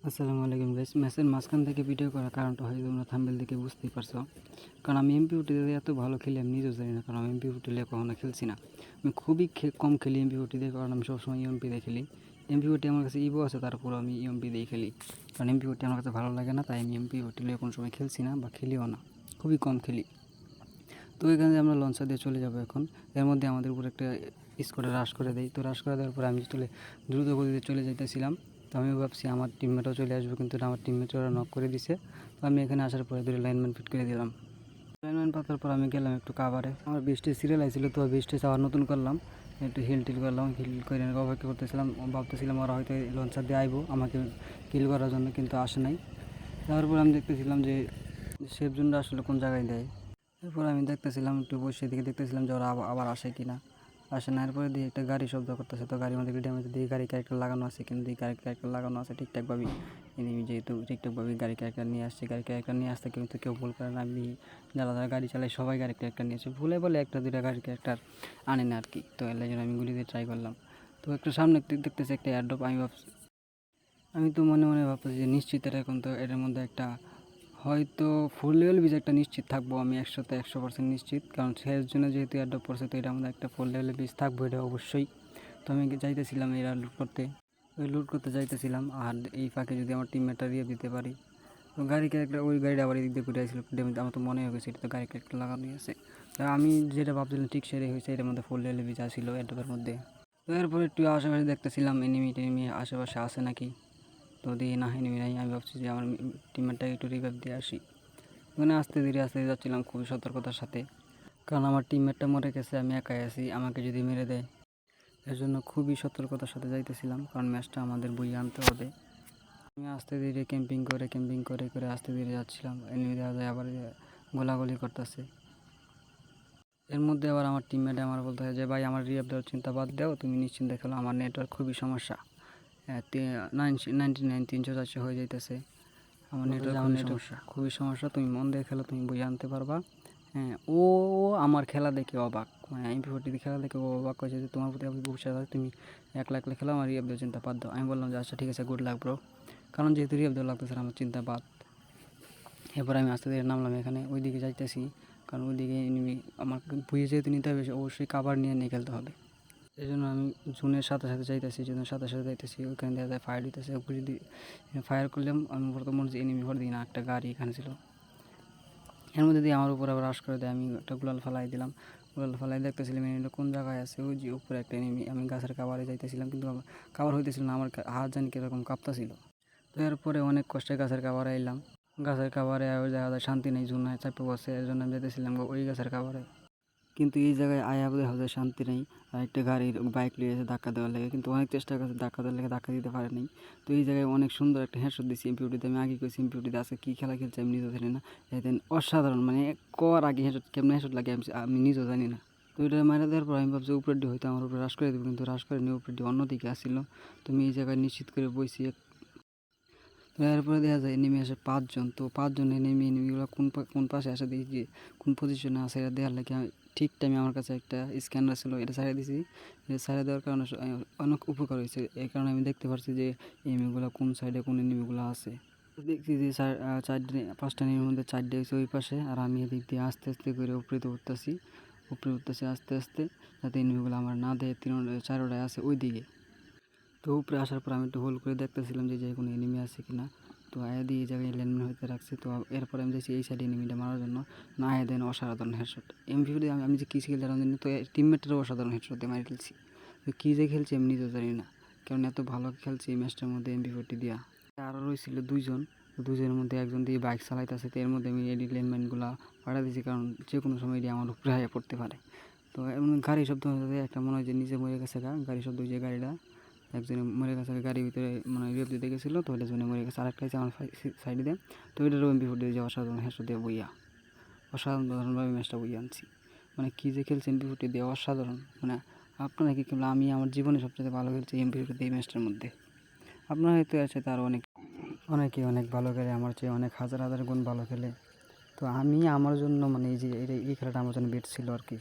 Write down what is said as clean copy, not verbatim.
আসসালামু আলাইকুম গাইস। ম্যাচের মাঝখান থেকে ভিডিও করার কারণটা হয়তো তোমরা থাম্বনেল দেখে বুঝতেই পারছো। কারণ আমি এমপি40 দিয়ে এত ভালো খেলি আমি নিজেও জানি না, কারণ আমি এমপি40 দিয়ে কখনো খেলছি না। আমি খুবই কম খেলি এমপি40 দিয়ে, কারণ আমি সবসময় ইএমপি দিয়ে খেলি। এমপি40 আমার কাছে ইভো আছে, তারপর আমি ইএমপি দিয়ে খেলি, কারণ এমপি40 আমার কাছে ভালো লাগে না, তাই আমি এমপি40 দিয়ে কোনো সময় খেলছি না বা খেলিও না, খুবই কম খেলি। তো এখানে আমরা লঞ্চার দিয়ে চলে যাবো এখন। এর মধ্যে আমাদের উপর একটা স্কোয়াডে রাশ করে দেয়। তো রাশ করে দেওয়ার পর আমি দ্রুত গতিতে চলে যাইতেছিলাম। তো আমি ভাবছি আমার টিমমেটও চলে আসবে, কিন্তু আমার টিমমেটও ওরা নক করে দিছে। তো আমি এখানে আসার পরে দুটো লাইনম্যান ফিট করে দিলাম। লাইনম্যান পাতার পর আমি গেলাম একটু কাভারে। আমার বৃষ্টি সিরিয়াল আইছিল, তো বৃষ্টি আবার নতুন করলাম, একটু হিল টিল করলাম। হিল করে অপেক্ষা করতেছিলাম, ভাবতেছিলাম ওরা হয়তো লঞ্চার দিয়ে আইবো আমাকে কিল করার জন্য, কিন্তু আসে নাই। তারপর আমি দেখতেছিলাম যে সেফ জোনটা আসলে কোন জায়গায় দেয়। এরপর আমি দেখতেছিলাম, একটু বসে দিকে দেখতেছিলাম যে ওরা আবার আসে কিনা। আসে না। এরপরে দিয়ে একটা গাড়ি শব্দ করতেছে, তো গাড়ির মধ্যে ভিডিও মধ্যে দিয়ে গাড়ি ক্যারেক্টার লাগানো আছে, কিন্তু এই গাড়ি ক্যারেক্টার লাগানো আছে ঠিকঠাকভাবেই। এনিমি যেহেতু ঠিকঠাকভাবে গাড়ি ক্যারেক্টার নিয়ে আসছে, গাড়ি ক্যারেক্টার নিয়ে আসতে কিন্তু কেউ ভুল করে না। আমি যারা যারা গাড়ি চালায় সবাই গাড়ি ক্যারেক্টার নিয়ে আসে, ভুলে বলে একটা দুটা গাড়ি ক্যারেক্টার আনে না আর কি। তো এর জন্য আমি গুলি দিয়ে ট্রাই করলাম। তো একটু সামনে দেখতেছি একটা এয়ারড্রপ। আমি তো মনে মনে ভাবতেছি যে নিশ্চিত এখন তো এটার মধ্যে একটা হয়তো ফুল লেভেল বীজ একটা নিশ্চিত থাকবো। আমি 100% নিশ্চিত, কারণ শেষ জন্য যেহেতু অ্যাডপ্ট পড়ছে, তো এটার মধ্যে একটা ফুল লেভেলের বীজ থাকবো, এটা অবশ্যই। তো আমি চাইতেছিলাম এরা লুট করতে চাইতেছিলাম, আর এই ফাঁকে যদি আমার টিমমেটটা রিয়ে দিতে পারি। তো গাড়ি ক্যারেক্টার, ওই গাড়িটা আবার এদিক দিয়ে ঘুরে আসছিল, আমার তো মনে হয়ে গেছে এটা তো গাড়ি ক্যারেক্টার লাগানোই আছে। তো আমি যেটা ভাবছিলাম ঠিক সেটাই হয়েছে, এটার মধ্যে ফুল লেভেলের বীজ আসছিল অ্যাডপের মধ্যে। তো এরপর একটু আশেপাশে দেখতেছিলাম এনিমি আশেপাশে আসে নাকি। তো দেখি না, এনিমি নাই। আমি ভাবছি যে আমার টিমমেটটাকে একটু রিভাইভ দিয়ে আসি। ওখানে আস্তে ধীরে যাচ্ছিলাম খুবই সতর্কতার সাথে, কারণ আমার টিমমেটটা মরে গেছে, আমি একাই আছি, আমাকে যদি মেরে দেয়। এর জন্য খুবই সতর্কতার সাথে যাইতেছিলাম, কারণ ম্যাচটা আমাদের বইয়ে আনতে হবে। আমি আস্তে ধীরে ক্যাম্পিং করে করে আস্তে ধীরে যাচ্ছিলাম। এনিমি দেখা যায় আবার গোলাগুলি করতেছে। এর মধ্যে আবার আমার টিমমেট আমার বলতে হয় যে ভাই আমার রিয়াব দেওয়ার চিন্তা বাদ দাও, তুমি নিশ্চিন্তে খেলো, আমার নেটওয়ার্ক খুবই সমস্যা। 99 300 400 হয়ে যাইতেছে। আমার নেটওয়ার্ক খুবই সমস্যা, তুমি মন দিয়ে খেলো, তুমি বই আনতে পারবা। হ্যাঁ, ও আমার খেলা দেখে অবাক, মানে এমপি40 খেলা দেখে ও অবাক হয়েছে যে তোমার প্রতি আমি ভবিষ্যৎ আছে, তুমি একলা খেলো, আমার রিয়াব দেওয়ার চিন্তা বাদ দাও। আমি বললাম যে আচ্ছা ঠিক আছে, গুড লাক ব্রো, কারণ যেহেতু রিয়াব দেওয়া লাগতেছে আমার চিন্তা বাদ। এরপর আমি আস্তে ধীরে নামলাম এখানে, ওইদিকে যাইতেছি, কারণ ওইদিকে এনিমি আমার বুঝে যেহেতু নিতে হবে, অবশ্যই কাভার নিয়ে খেলতে হবে। এই জন্য আমি জুনের সাথে যাইতেছি, ওইখানে দেখা যায় ফায়ার দিতেছে, উপরে যদি ফায়ার করলাম আমি প্রথম মনে হচ্ছে এনিমি ভর দিই না, একটা গাড়ি এখানে ছিল। এর মধ্যে দিয়ে আমার উপর আবার রাশ করে দেয়, আমি একটা গুলাল ফালাই দিলাম। গুলাল ফালাই দেখতেছিলাম এনিমিটা কোন জায়গায় আছে, ওই যে উপরে একটা এনিমি। আমি গাছের কাভারে যাইতেছিলাম, কিন্তু কাভার হইতেছিল না, আমার হাত জানি কীরকম কাঁপতাছিল। তো এরপরে অনেক কষ্টে গাছের কাভারে এলাম। গাছের কাভারে দেখা যায় শান্তি নেই, জুনায় চাপে বসে, এর জন্য আমি যেতেছিলাম ওই গাছের কাভারে। কিন্তু এই জায়গায় আয়া বোধহয় শান্তি নেই। একটা গাড়ির বাইক লিয়ে এসে ধাক্কা দেওয়ার লাগে, কিন্তু অনেক চেষ্টা করছে ধাক্কা দেওয়ার লাগে, ধাক্কা দিতে পারেনি। তো এই জায়গায় অনেক সুন্দর একটা হেডশট দিচ্ছি এমপি40তে। আমি আগে কইছি এমপি40তে আজকে কী খেলা খেলছে আমি নিজেও জানি না। এদিন অসাধারণ, মানে কর আগে হেডশট কেমন হেডশট লাগে আমি নিজেও জানি না। তো এটা মারা দেওয়ার পর আমি ভাবছি উপরের ডি হয়তো আমার উপরে রাশ করে দেবো, কিন্তু রাশ করে নিয়ে উপরের ডি অন্যদিকে আসছিল। তুমি এই জায়গায় নিশ্চিত করে বইছি। তো এরপরে দেখা যায় এনিমি আসে 5 জন। তো 5 জন এনিমিগুলো কোন পাশে আসে দেখি যে কোন পজিশনে আছে, এটা দেওয়ার লাগে ঠিক টাইমে আমার কাছে একটা স্ক্যানার ছিল, এটা ছাড়িয়ে দিছি। এটা ছাড়িয়ে দেওয়ার কারণে অনেক উপকার হয়েছে। এই কারণে আমি দেখতে পারছি যে এনিমিগুলো কোন সাইডে কোন এনিমিগুলো আছে। দেখছি যে 5টা এনিমির মধ্যে 4টে হচ্ছে ওই পাশে, আর আমি এদিক দিয়ে আস্তে আস্তে করে উপরে উঠতেছি আস্তে আস্তে, যাতে এনিমিগুলো আমার না দেয়। 4টায় আছে ওই দিকে। তো উপরে আসার পর আমি একটু হোল্ড করে দেখতেছিলাম যে কোনো এনিমি আছে কিনা। তো আয়া দিয়ে এই জায়গায় ল্যান্ডম্যান হইতে রাখছে। তো এরপর আমি দেখছি এই সাইডে এনিমিটা মারার জন্য, না আয়া দেন অসাধারণ হেডশট এমপি40। আমি যে কী খেলছিলাম জানি, তো টিমমেটেরও অসাধারণ হেডশট দিয়ে মারি ফেলছি। তো কী যে খেলছি আমি নিজেও জানি না, কারণ এত ভালো খেলছি এই ম্যাচটার মধ্যে এমপি40 দিয়া। আরও রয়েছিল 2 জন। তো 2 জনের মধ্যে একজন দিয়ে বাইক চালাইতেছে, তো এর মধ্যে আমি এডি ল্যান্ডম্যানগুলো পাঠা দিয়েছি, কারণ যে কোনো সময় এটি আমার উপরে হাইয়া পড়তে পারে। তো এমন গাড়ি শব্দ একটা মনে হয় যে নিজে মরে গেছে গাড়ি শব্দ, যে গাড়িটা একজনে মরে গেছে গাড়ির ভিতরে, মানে রিপ দিতে গেছিলো, তো ওইটা জন্য মরে গেছে। আরেকটা আছে আমার সাইডে দিয়ে, তো ওইটারও এমপি40 দিয়ে অসাধারণ হেডশট দিয়ে বইয়া অসাধারণভাবে ম্যাচটা বইয়ে আনছি। মানে কী যে খেলছে এমপি40 দিয়ে অসাধারণ, মানে আপনারা কি খেলবেন, আমি আমার জীবনে সবচেয়ে ভালো খেলছি এমপি40 দিয়ে এই ম্যাচটার মধ্যে। আপনারা হয়তো আছে তার অনেকে অনেক ভালো খেলে, আমার চেয়ে অনেক হাজার হাজার গুণ ভালো খেলে। তো আমি আমার জন্য মানে এই যে এই খেলাটা আমার জন্য বেট ছিল আর কি।